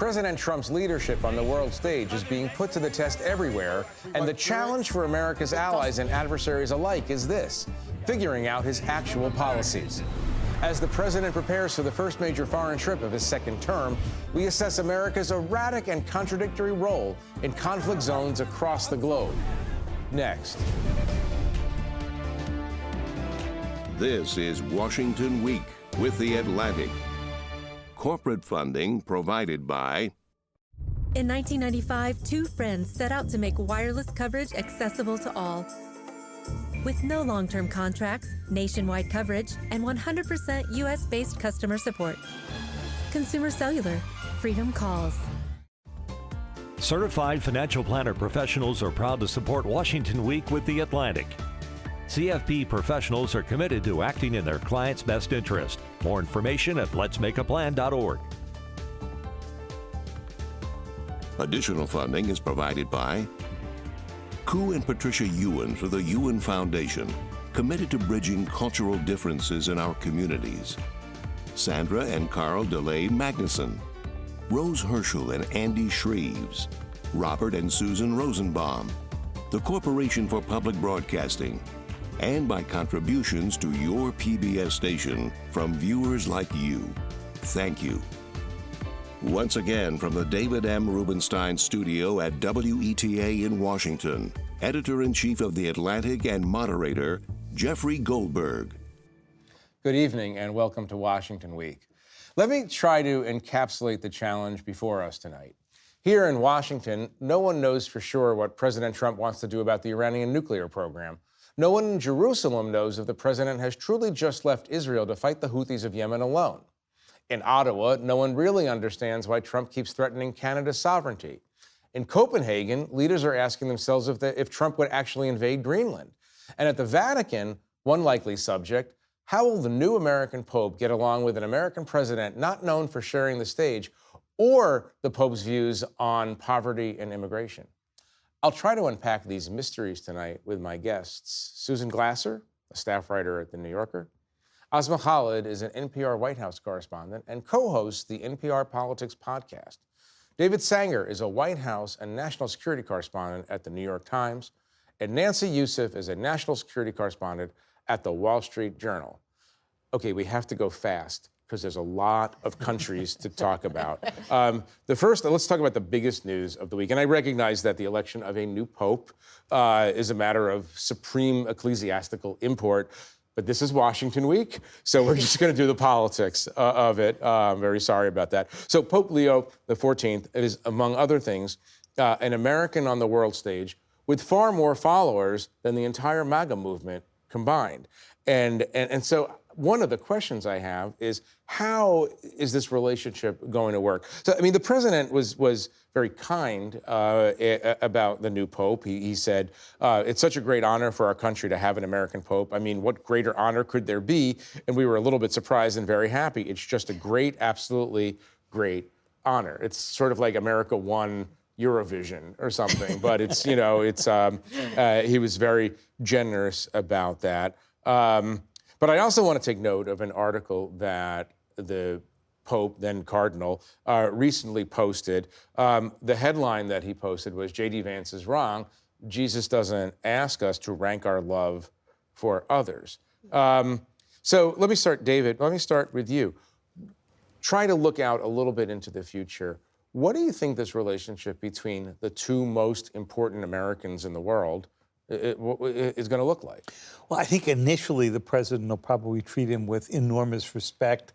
President Trump's leadership on the world stage is being put to the test everywhere, and the challenge for America's allies and adversaries alike is this: figuring out his actual policies. As the president prepares for the first major foreign trip of his second term, we assess America's erratic and contradictory role in conflict zones across the globe. Next. This is Washington Week with The Atlantic. Corporate funding provided by... In 1995, two friends set out to make wireless coverage accessible to all. With no long-term contracts, nationwide coverage, and 100% U.S.-based customer support. Consumer Cellular. Freedom calls. Certified financial planner professionals are proud to support Washington Week with The Atlantic. CFP professionals are committed to acting in their clients' best interest. More information at letsmakeaplan.org. Additional funding is provided by Koo and Patricia Ewan for the Ewan Foundation, committed to bridging cultural differences in our communities. Sandra and Carl DeLay Magnuson, Rose Herschel and Andy Shreves, Robert and Susan Rosenbaum, the Corporation for Public Broadcasting, and by contributions to your PBS station from viewers like you. Thank you. Once again, from the David M. Rubenstein studio at WETA in Washington, Editor-in-Chief of The Atlantic and moderator, Jeffrey Goldberg. Good evening and welcome to Washington Week. Let me try to encapsulate the challenge before us tonight. Here in Washington, no one knows for sure what President Trump wants to do about the Iranian nuclear program. No one in Jerusalem knows if the president has truly just left Israel to fight the Houthis of Yemen alone. In Ottawa, no one really understands why Trump keeps threatening Canada's sovereignty. In Copenhagen, leaders are asking themselves if Trump would actually invade Greenland. And at the Vatican, one likely subject: how will the new American Pope get along with an American president not known for sharing the stage or the Pope's views on poverty and immigration? I'll try to unpack these mysteries tonight with my guests: Susan Glasser, a staff writer at The New Yorker. Asma Khalid is an NPR White House correspondent and co-hosts the NPR Politics podcast. David Sanger is a White House and national security correspondent at The New York Times. And Nancy Youssef is a national security correspondent at The Wall Street Journal. Okay, we have to go fast because there's a lot of countries to talk about. Let's talk about the biggest news of the week. And I recognize that the election of a new pope is a matter of supreme ecclesiastical import, but this is Washington Week, so we're just going to do the politics of it. I'm very sorry about that. So Pope Leo XIV is, among other things, an American on the world stage with far more followers than the entire MAGA movement combined. And so one of the questions I have is, how is this relationship going to work? So, I mean, the president was very kind about the new pope. He said, it's such a great honor for our country to have an American pope. I mean, what greater honor could there be? And we were a little bit surprised and very happy. It's just a great, absolutely great honor. It's sort of like America won Eurovision or something, but it's, you know, it's, he was very generous about that. But I also want to take note of an article that the Pope, then Cardinal, recently posted. The headline that he posted was, J.D. Vance is wrong. Jesus doesn't ask us to rank our love for others. So let me start, David, let me start with you. Try to look out a little bit into the future. What do you think this relationship between the two most important Americans in the world is going to look like? Well, I think initially the president will probably treat him with enormous respect.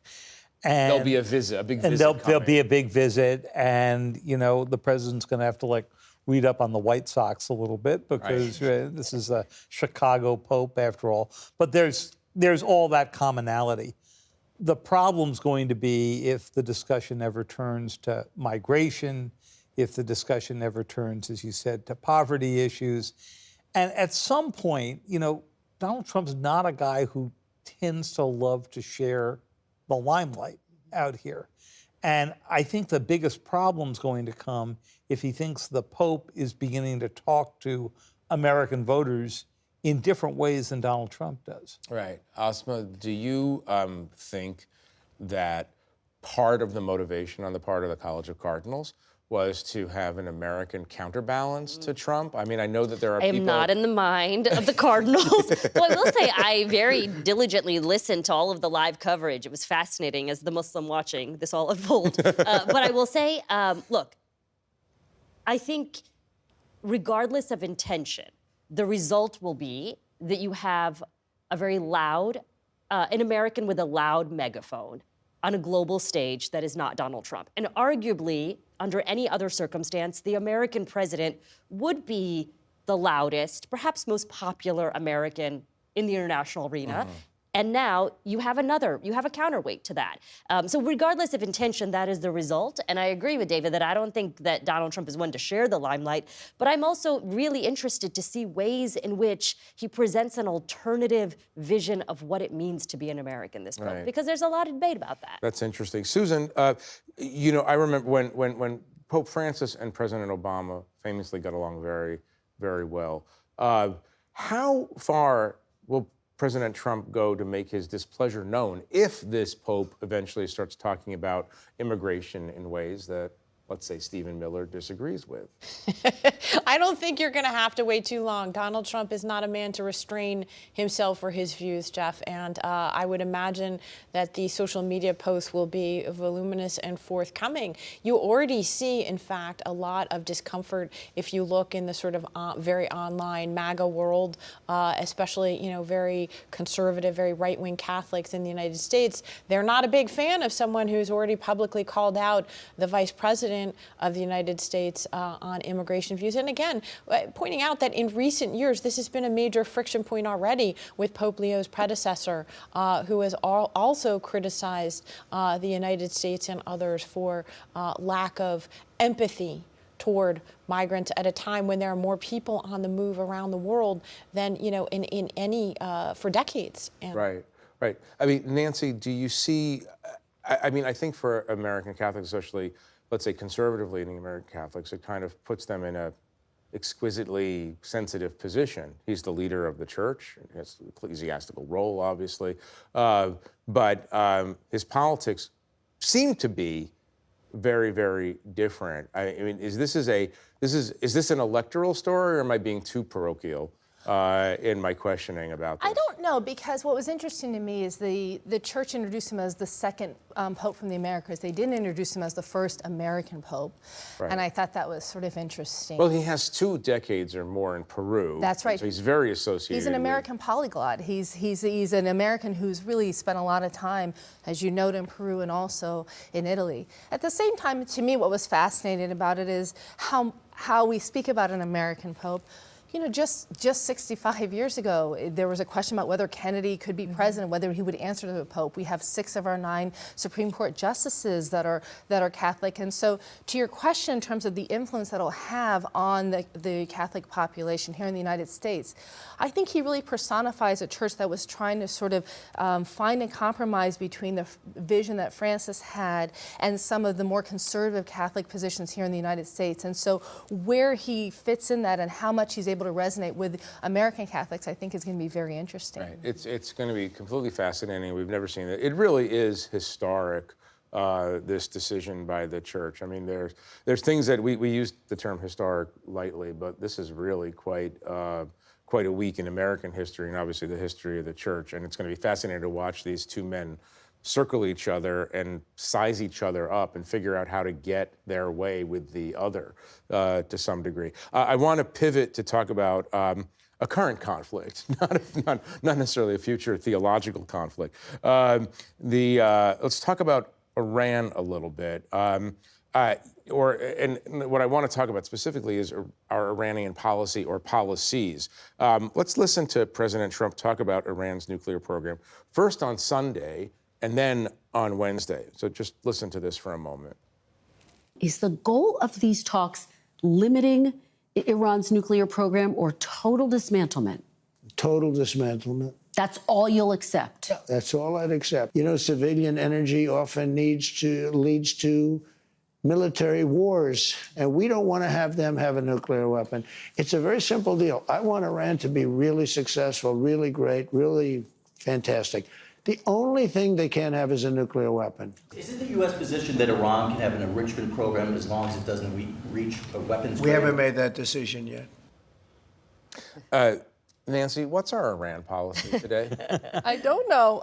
And there'll be a visit, a big visit. And there'll be a big visit. And, you know, the president's going to have to, like, read up on the White Sox a little bit because this is a Chicago Pope after all. But there's all that commonality. The problem's going to be if the discussion ever turns to migration, if the discussion ever turns, as you said, to poverty issues. And at some point, you know, Donald Trump's not a guy who tends to love to share the limelight out here. And I think the biggest problem's going to come if he thinks the Pope is beginning to talk to American voters in different ways than Donald Trump does. Right. Asma, do you think that part of the motivation on the part of the College of Cardinals was to have an American counterbalance to Trump? I mean, I know that there are people... I am not in the mind of the Cardinals. Well, I will say I very diligently listened to all of the live coverage. It was fascinating as the Muslim watching this all unfold. But I will say, look, I think regardless of intention, the result will be that you have a very loud, an American with a loud megaphone on a global stage that is not Donald Trump. And arguably, under any other circumstance, the American president would be the loudest, perhaps most popular American in the international arena. And now you have a counterweight to that. So regardless of intention, that is the result. And I agree with David that I don't think that Donald Trump is one to share the limelight, but I'm also really interested to see ways in which he presents an alternative vision of what it means to be an American this Pope, because there's a lot of debate about that. That's interesting. Susan, you know, I remember when Pope Francis and President Obama famously got along very, very well. How far will President Trump go to make his displeasure known if this Pope eventually starts talking about immigration in ways that, let's say, Stephen Miller disagrees with? I don't think you're going to have to wait too long. Donald Trump is not a man to restrain himself or his views, Jeff, and I would imagine that the social media posts will be voluminous and forthcoming. You already see, in fact, a lot of discomfort if you look in the sort of very online MAGA world, especially, you know, very conservative, very right-wing Catholics in the United States. They're not a big fan of someone who's already publicly called out the vice president of the United States on immigration views. And again, pointing out that in recent years, this has been a major friction point already with Pope Leo's predecessor, who has also criticized the United States and others for lack of empathy toward migrants at a time when there are more people on the move around the world than, you know, in any, for decades. And Right. I mean, Nancy, do you see, I mean, I think for American Catholics, especially, let's say conservatively leaning American Catholics, it kind of puts them in a exquisitely sensitive position. He's the leader of the church, he has an ecclesiastical role, obviously, but his politics seem to be very, very different. I mean, is this an electoral story, or am I being too parochial in my questioning about this? I don't know, because what was interesting to me is the church introduced him as the second Pope from the Americas. They didn't introduce him as the first American Pope. Right. And I thought that was sort of interesting. Well, he has 2 decades or more in Peru. That's right. So he's very associated. He's an American polyglot. He's an American who's really spent a lot of time, as you note, in Peru and also in Italy. At the same time, to me, what was fascinating about it is how we speak about an American Pope. You know, just 65 years ago, there was a question about whether Kennedy could be president, whether he would answer to the Pope. We have 6 of our 9 Supreme Court justices that are Catholic. And so to your question in terms of the influence that it'll have on the Catholic population here in the United States, I think he really personifies a church that was trying to sort of find a compromise between the vision that Francis had and some of the more conservative Catholic positions here in the United States. And so where he fits in that and how much he's able to resonate with American Catholics, I think is going to be very interesting. Right. It's going to be completely fascinating. We've never seen it. It really is historic, this decision by the church. I mean, there's things that we use the term historic lightly, but this is really quite a week in American history and obviously the history of the church. And it's going to be fascinating to watch these 2 men circle each other and size each other up and figure out how to get their way with the other to some degree. I want to pivot to talk about a current conflict, not necessarily a future theological conflict. Let's talk about Iran a little bit. And what I want to talk about specifically is our Iranian policy or policies. Let's listen to President Trump talk about Iran's nuclear program, first on Sunday and then on Wednesday. So just listen to this for a moment. Is the goal of these talks limiting Iran's nuclear program or total dismantlement? Total dismantlement. That's all you'll accept? That's all I'd accept. You know, civilian energy often leads to military wars, and we don't want to have them have a nuclear weapon. It's a very simple deal. I want Iran to be really successful, really great, really fantastic. The only thing they can't have is a nuclear weapon. Is it the U.S. position that Iran can have an enrichment program as long as it doesn't reach a weapons? We haven't made that decision yet. Nancy, what's our Iran policy today? I don't know.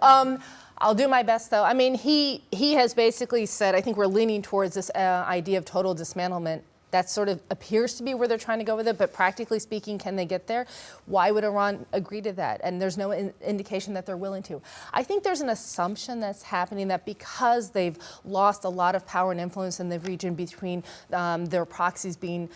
I'll do my best, though. I mean, he has basically said, I think we're leaning towards this idea of total dismantlement. That sort of appears to be where they're trying to go with it, but practically speaking, can they get there? Why would Iran agree to that? And there's no indication that they're willing to. I think there's an assumption that's happening that because they've lost a lot of power and influence in the region between their proxies being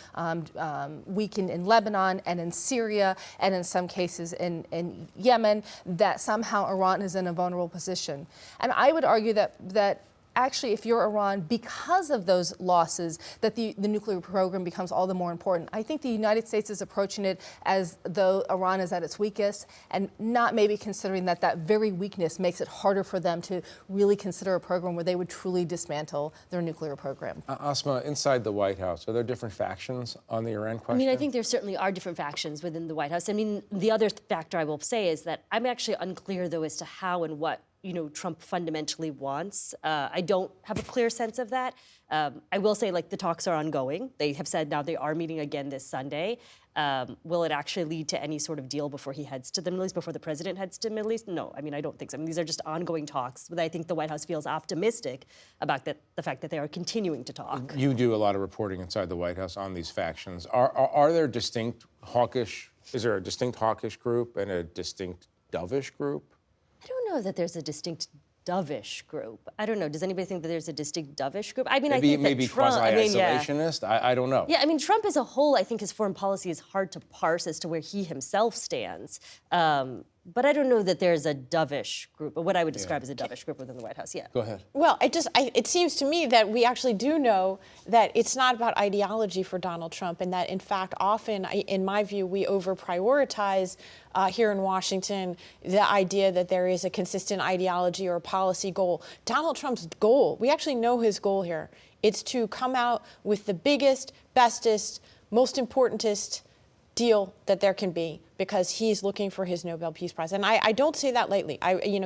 weakened in Lebanon and in Syria and in some cases in Yemen, that somehow Iran is in a vulnerable position. And I would argue that actually, if you're Iran, because of those losses, that the nuclear program becomes all the more important. I think the United States is approaching it as though Iran is at its weakest and not maybe considering that very weakness makes it harder for them to really consider a program where they would truly dismantle their nuclear program. Asma, inside the White House, are there different factions on the Iran question? I mean, I think there certainly are different factions within the White House. I mean, the other factor I will say is that I'm actually unclear, though, as to how and what Trump fundamentally wants. I don't have a clear sense of that. I will say, the talks are ongoing. They have said now they are meeting again this Sunday. Will it actually lead to any sort of deal before he heads to the Middle East, before the president heads to the Middle East? No, I mean, I don't think so. I mean, these are just ongoing talks, but I think the White House feels optimistic about the fact that they are continuing to talk. You do a lot of reporting inside the White House on these factions. Are there distinct hawkish, is there a distinct hawkish group and a distinct dovish group? I don't know that there's a distinct dovish group. I don't know. Does anybody think that there's a distinct dovish group? I mean, I think maybe that Trump, quasi-isolationist? I don't know. Yeah, I mean, Trump as a whole, I think his foreign policy is hard to parse as to where he himself stands. But I don't know that there's a dovish group, or what I would describe as a dovish group within the White House. Yeah. Go ahead. Well, it seems to me that we actually do know that it's not about ideology for Donald Trump, and that, in fact, often, in my view, we over-prioritize here in Washington the idea that there is a consistent ideology or a policy goal. Donald Trump's goal, we actually know his goal here. It's to come out with the biggest, bestest, most importantest deal that there can be, because he's looking for his Nobel Peace Prize. And I don't say that lightly.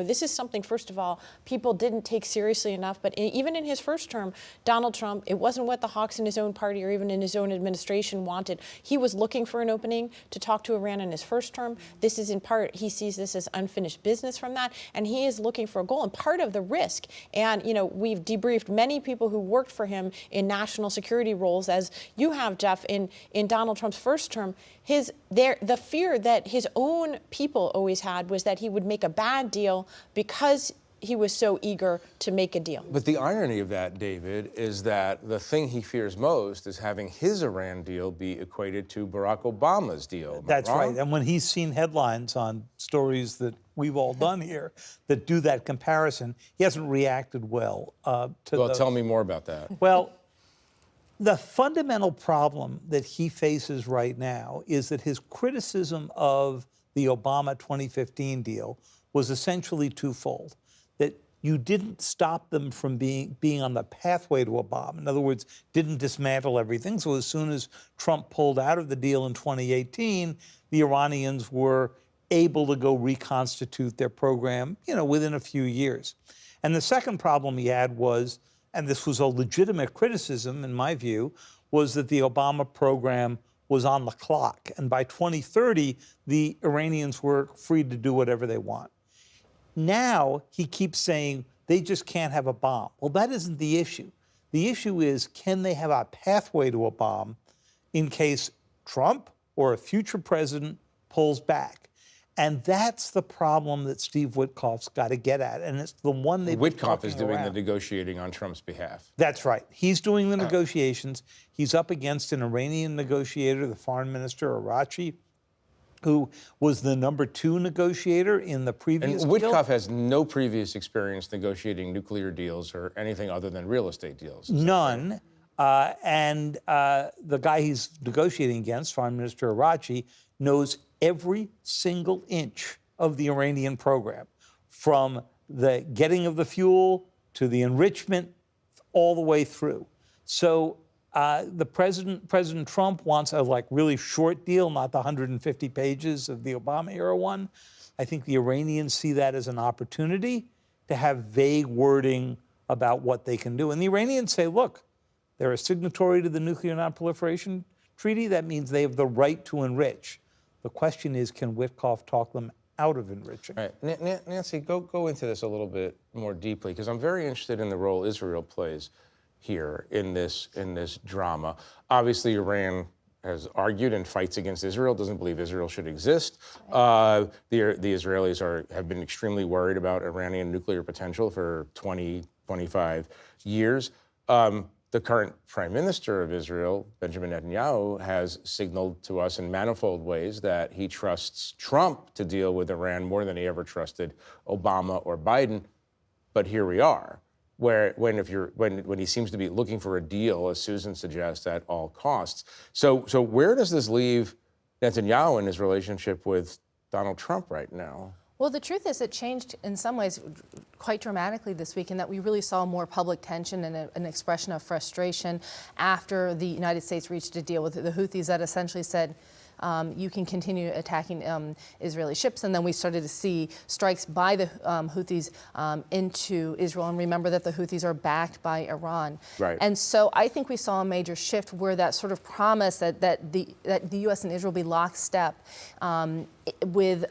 This is something, first of all, people didn't take seriously enough. But even in his first term, Donald Trump, it wasn't what the hawks in his own party or even in his own administration wanted. He was looking for an opening to talk to Iran in his first term. This is in part, he sees this as unfinished business from that. And he is looking for a goal. And part of the risk, and we've debriefed many people who worked for him in national security roles, as you have, Jeff, in Donald Trump's first term, the fear that his own people always had was that he would make a bad deal because he was so eager to make a deal. But the irony of that, David, is that the thing he fears most is having his Iran deal be equated to Barack Obama's deal. That's right. And when he's seen headlines on stories that we've all done here that do that comparison, he hasn't reacted well to those. Tell me more about that. Well, the fundamental problem that he faces right now is that his criticism of the Obama 2015 deal was essentially twofold. That you didn't stop them from being on the pathway to a bomb. In other words, didn't dismantle everything. So as soon as Trump pulled out of the deal in 2018, the Iranians were able to go reconstitute their program, within a few years. And the second problem he had was, and this was a legitimate criticism, in my view, was that the Obama program was on the clock. And by 2030, the Iranians were free to do whatever they want. Now, he keeps saying they just can't have a bomb. Well, that isn't the issue. The issue is, can they have a pathway to a bomb in case Trump or a future president pulls back? And that's the problem that Steve Witkoff's got to get at. And it's the one they've been Witkoff is doing around. the negotiating on Trump's behalf. That's right. He's doing the negotiations. He's up against an Iranian negotiator, the foreign minister, Arachi, who was the number 2 negotiator in the previous And deal. Witkoff has no previous experience negotiating nuclear deals or anything other than real estate deals. None. And the guy he's negotiating against, Foreign Minister Arachi, knows every single inch of the Iranian program, from the getting of the fuel to the enrichment, all the way through. So the President Trump wants a really short deal, not the 150 pages of the Obama era one. I think the Iranians see that as an opportunity. to have vague wording about what they can do. And the Iranians say, look, they're a signatory to the Nuclear Nonproliferation Treaty. That means they have the right to enrich. The question is, can Witkoff talk them out of enriching? All right. Nancy, go into this a little bit more deeply, because I'm very interested in the role Israel plays here in this drama. Obviously, Iran has argued and fights against Israel, doesn't believe Israel should exist. The Israelis have been extremely worried about Iranian nuclear potential for 20, 25 years. The current prime minister of Israel, Benjamin Netanyahu, has signaled to us in manifold ways that he trusts Trump to deal with Iran more than he ever trusted Obama or Biden. But here we are, when he seems to be looking for a deal, as Susan suggests, at all costs. So where does this leave Netanyahu in his relationship with Donald Trump right now? Well, the truth is it changed in some ways quite dramatically this week, in that we really saw more public tension and an expression of frustration after the United States reached a deal with the Houthis that essentially said, you can continue attacking Israeli ships. And then we started to see strikes by the Houthis into Israel. And remember that the Houthis are backed by Iran. Right. And so I think we saw a major shift where that sort of promise that the U.S. and Israel be lockstep with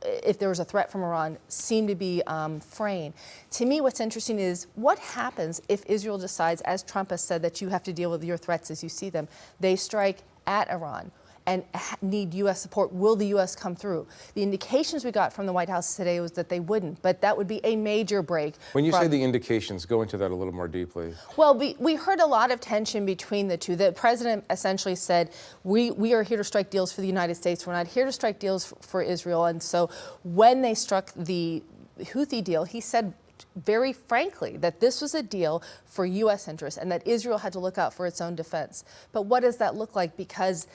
if there was a threat from Iran seemed to be fraying. To me, what's interesting is what happens if Israel decides, as Trump has said, that you have to deal with your threats as you see them. They strike at Iran and need U.S. support. Will the U.S. come through? The indications we got from the White House today was that they wouldn't, but that would be a major break. When you say the indications, go into that a little more deeply. Well, we heard a lot of tension between the two. The president essentially said, we are here to strike deals for the United States. We're not here to strike deals for Israel. And so when they struck the Houthi deal, he said very frankly that this was a deal for U.S. interests and that Israel had to look out for its own defense. But what does that look like? Because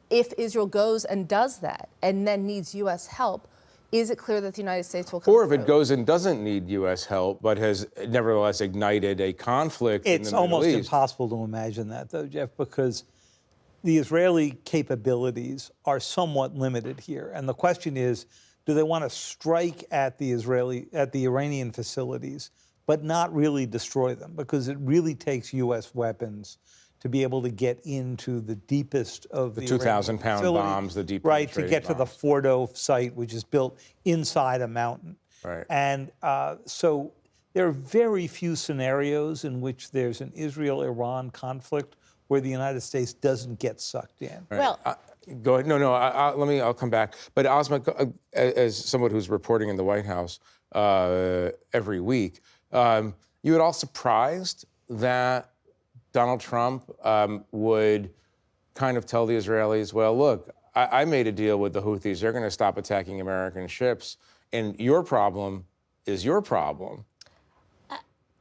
if Israel goes and does that and then needs U.S. help, is it clear that the United States will come Or if through? it goes and doesn't need U.S. help, but has nevertheless ignited a conflict in the Middle East? It's almost impossible to imagine that, though, Jeff, because the Israeli capabilities are somewhat limited here. And the question is, do they want to strike at the Iranian facilities, but not really destroy them? Because it really takes U.S. weapons to be able to get into the deepest of the 2,000-pound bombs, the deep right, to get bombs. to the Fordo site, which is built inside a mountain. Right. And so there are very few scenarios in which there's an Israel-Iran conflict where the United States doesn't get sucked in. Right. Well, go ahead. No, I'll come back. But Asma, as someone who's reporting in the White House every week, you at all surprised that Donald Trump would kind of tell the Israelis, well, look, I made a deal with the Houthis. They're going to stop attacking American ships. And your problem is your problem.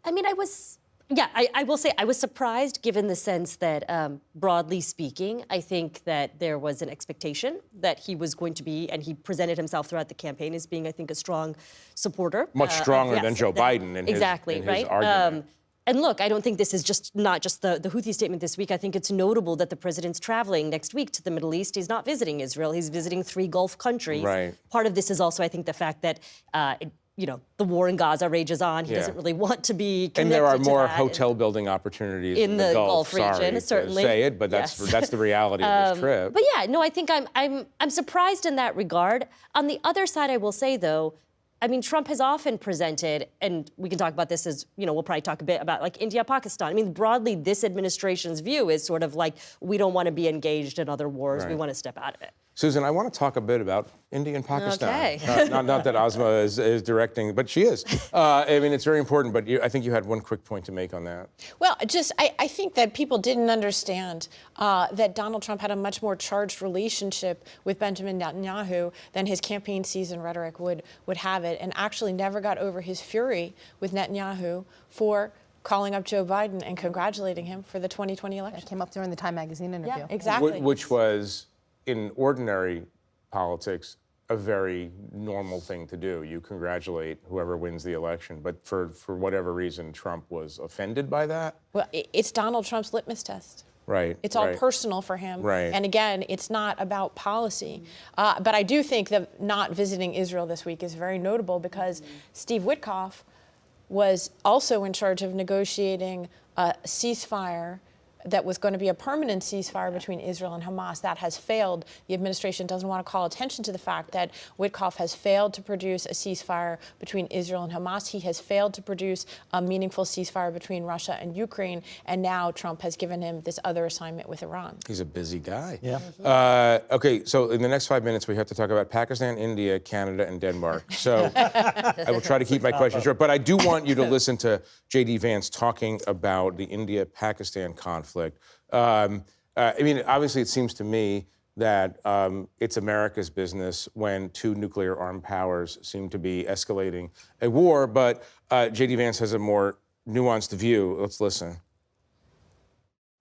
I mean, I will say I was surprised, given the sense that, broadly speaking, I think that there was an expectation that he was going to be, and he presented himself throughout the campaign as being, I think, a strong supporter. Much stronger than Joe Biden in his argument. And look, I don't think this is not just the Houthi statement this week. I think it's notable that the president's traveling next week to the Middle East. He's not visiting Israel. He's visiting 3 Gulf countries. Right. Part of this is also, I think, the fact that the war in Gaza rages on. He doesn't really want to be connected And there are to more that. hotel building opportunities In the Gulf region, Sorry certainly. to say it, but that's the reality of this trip. But yeah, no, I think I'm surprised in that regard. On the other side, I will say, though, I mean, Trump has often presented, and we can talk about this as, we'll probably talk a bit about like India, Pakistan. I mean, broadly, this administration's view is sort of like, we don't want to be engaged in other wars. Right. We want to step out of it. Susan, I want to talk a bit about India and Pakistan. Okay. Not that Asma is directing, but she is. I mean, it's very important, but I think you had one quick point to make on that. Well, I think that people didn't understand that Donald Trump had a much more charged relationship with Benjamin Netanyahu than his campaign season rhetoric would have it, and actually never got over his fury with Netanyahu for calling up Joe Biden and congratulating him for the 2020 election. It came up during the Time Magazine interview. Yeah, exactly. Which was, in ordinary politics, a very normal thing to do. You congratulate whoever wins the election. But for whatever reason, Trump was offended by that. Well, it's Donald Trump's litmus test. Right. It's all personal for him. Right. And again, it's not about policy. But I do think that not visiting Israel this week is very notable because Steve Witkoff was also in charge of negotiating a ceasefire that was going to be a permanent ceasefire between Israel and Hamas. That has failed. The administration doesn't want to call attention to the fact that Witkoff has failed to produce a ceasefire between Israel and Hamas. He has failed to produce a meaningful ceasefire between Russia and Ukraine. And now Trump has given him this other assignment with Iran. He's a busy guy. Yeah. Okay, so in the next 5 minutes, we have to talk about Pakistan, India, Canada, and Denmark. So I will try to keep my questions short. But I do want you to listen to J.D. Vance talking about the India-Pakistan conflict. I mean, obviously, it seems to me that it's America's business when two nuclear-armed powers seem to be escalating a war. But J.D. Vance has a more nuanced view. Let's listen.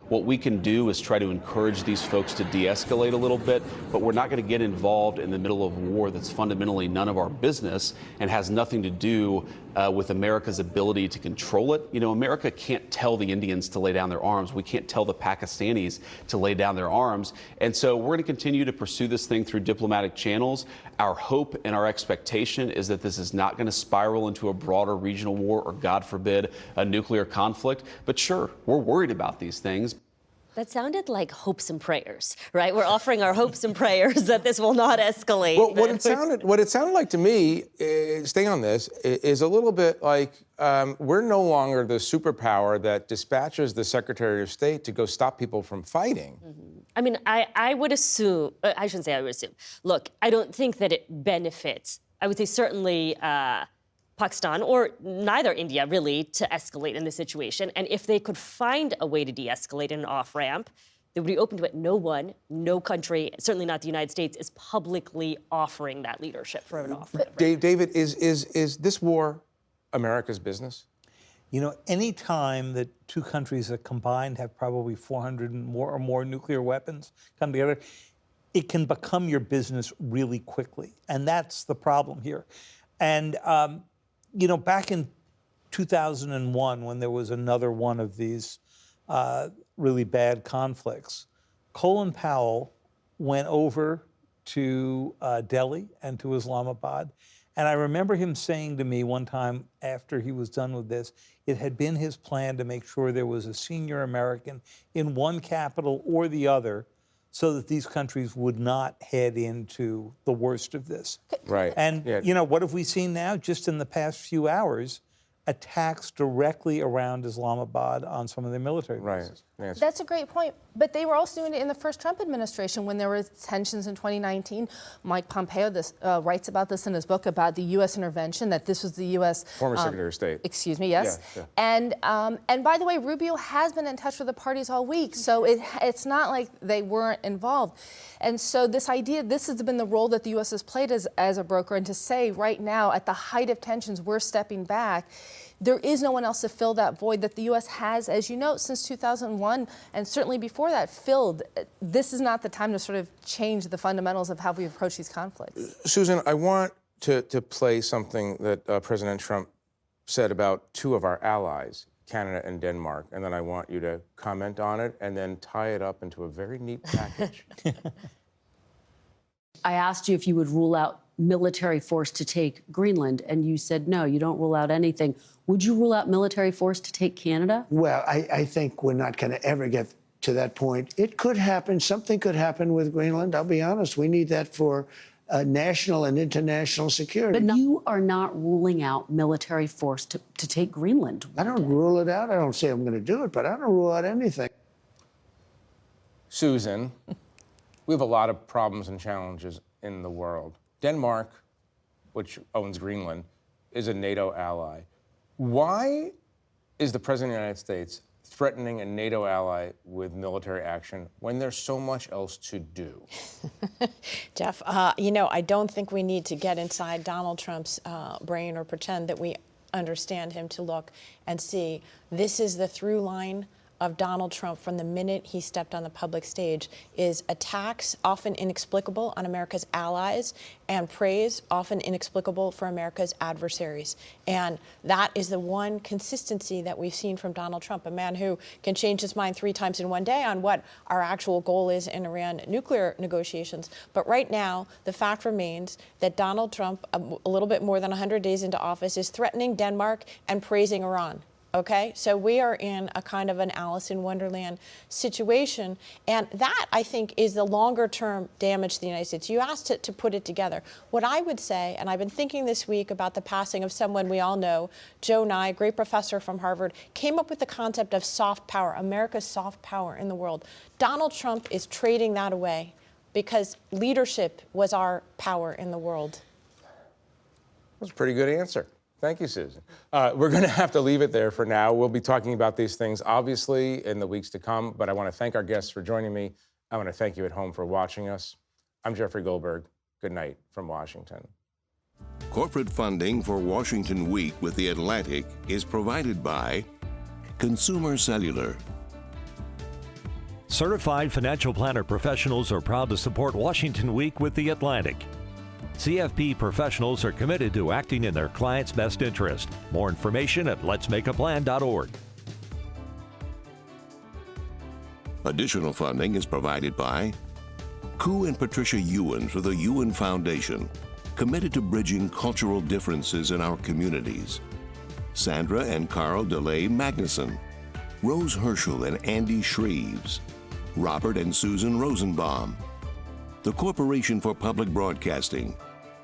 What we can do is try to encourage these folks to de-escalate a little bit, but we're not going to get involved in the middle of a war that's fundamentally none of our business and has nothing to do with America's ability to control it. You know, America can't tell the Indians to lay down their arms. We can't tell the Pakistanis to lay down their arms. And so we're going to continue to pursue this thing through diplomatic channels. Our hope and our expectation is that this is not going to spiral into a broader regional war or, God forbid, a nuclear conflict. But sure, we're worried about these things. That sounded like hopes and prayers, right? We're offering our hopes and prayers that this will not escalate. Well, what it sounded like to me, staying on this, is a little bit like we're no longer the superpower that dispatches the Secretary of State to go stop people from fighting. Mm-hmm. I mean, I would assume, I shouldn't say I would assume. Look, I don't think that it benefits, I would say certainly Pakistan, or neither India, really, to escalate in this situation. And if they could find a way to de-escalate in an off-ramp, they would be open to it. No one, no country, certainly not the United States, is publicly offering that leadership for an off-ramp. David, is this war America's business? You know, any time that two countries that combined have probably 400 or more nuclear weapons come together, it can become your business really quickly. And that's the problem here. And, you know, back in 2001, when there was another one of these really bad conflicts, Colin Powell went over to Delhi and to Islamabad. And I remember him saying to me one time after he was done with this, it had been his plan to make sure there was a senior American in one capital or the other so that these countries would not head into the worst of this. Right. And, you know, what have we seen now? Just in the past few hours, attacks directly around Islamabad on some of their military bases. Yes. That's a great point. But they were also doing it in the first Trump administration when there were tensions in 2019. Mike Pompeo writes about this in his book about the U.S. intervention, that this was the U.S. Former Secretary of State. Excuse me, yes. Yeah. And by the way, Rubio has been in touch with the parties all week, so it's not like they weren't involved. And so this idea, this has been the role that the U.S. has played as a broker, and to say right now, at the height of tensions, we're stepping back, there is no one else to fill that void that the U.S. has, as you know, since 2001, and certainly before that, filled. This is not the time to sort of change the fundamentals of how we approach these conflicts. Susan, I want to play something that President Trump said about two of our allies, Canada and Denmark, and then I want you to comment on it and then tie it up into a very neat package. I asked you if you would rule out military force to take Greenland, and you said no, you don't rule out anything. Would you rule out military force to take Canada? Well, I think we're not going to ever get to that point. It could happen. Something could happen with Greenland. I'll be honest. We need that for national and international security. But you are not ruling out military force to take Greenland. I don't rule it out. I don't say I'm going to do it, but I don't rule out anything. Susan, we have a lot of problems and challenges in the world. Denmark, which owns Greenland, is a NATO ally. Why is the President of the United States threatening a NATO ally with military action when there's so much else to do? Jeff, you know, I don't think we need to get inside Donald Trump's brain or pretend that we understand him to look and see. This is the through line of Donald Trump from the minute he stepped on the public stage is attacks, often inexplicable, on America's allies, and praise, often inexplicable, for America's adversaries. And that is the one consistency that we've seen from Donald Trump, a man who can change his mind 3 times in one day on what our actual goal is in Iran nuclear negotiations. But right now, the fact remains that Donald Trump, a little bit more than 100 days into office, is threatening Denmark and praising Iran. Okay, so we are in a kind of an Alice in Wonderland situation, and that, I think, is the longer-term damage to the United States. You asked to put it together. What I would say, and I've been thinking this week about the passing of someone we all know, Joe Nye, great professor from Harvard, came up with the concept of soft power, America's soft power in the world. Donald Trump is trading that away because leadership was our power in the world. That's a pretty good answer. Thank you, Susan. We're going to have to leave it there for now. We'll be talking about these things, obviously, in the weeks to come, but I want to thank our guests for joining me. I want to thank you at home for watching us. I'm Jeffrey Goldberg. Good night from Washington. Corporate funding for Washington Week with The Atlantic is provided by Consumer Cellular. Certified financial planner professionals are proud to support Washington Week with The Atlantic. CFP professionals are committed to acting in their clients' best interest. More information at letsmakeaplan.org. Additional funding is provided by Koo and Patricia Ewan for the Ewan Foundation, committed to bridging cultural differences in our communities. Sandra and Carl DeLay Magnuson, Rose Herschel and Andy Shreves, Robert and Susan Rosenbaum, the Corporation for Public Broadcasting,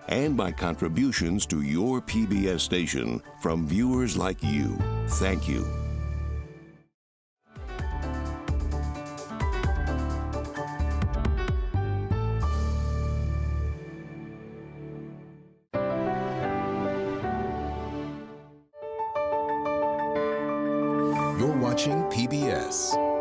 and by contributions to your PBS station from viewers like you. Thank you. You're watching PBS.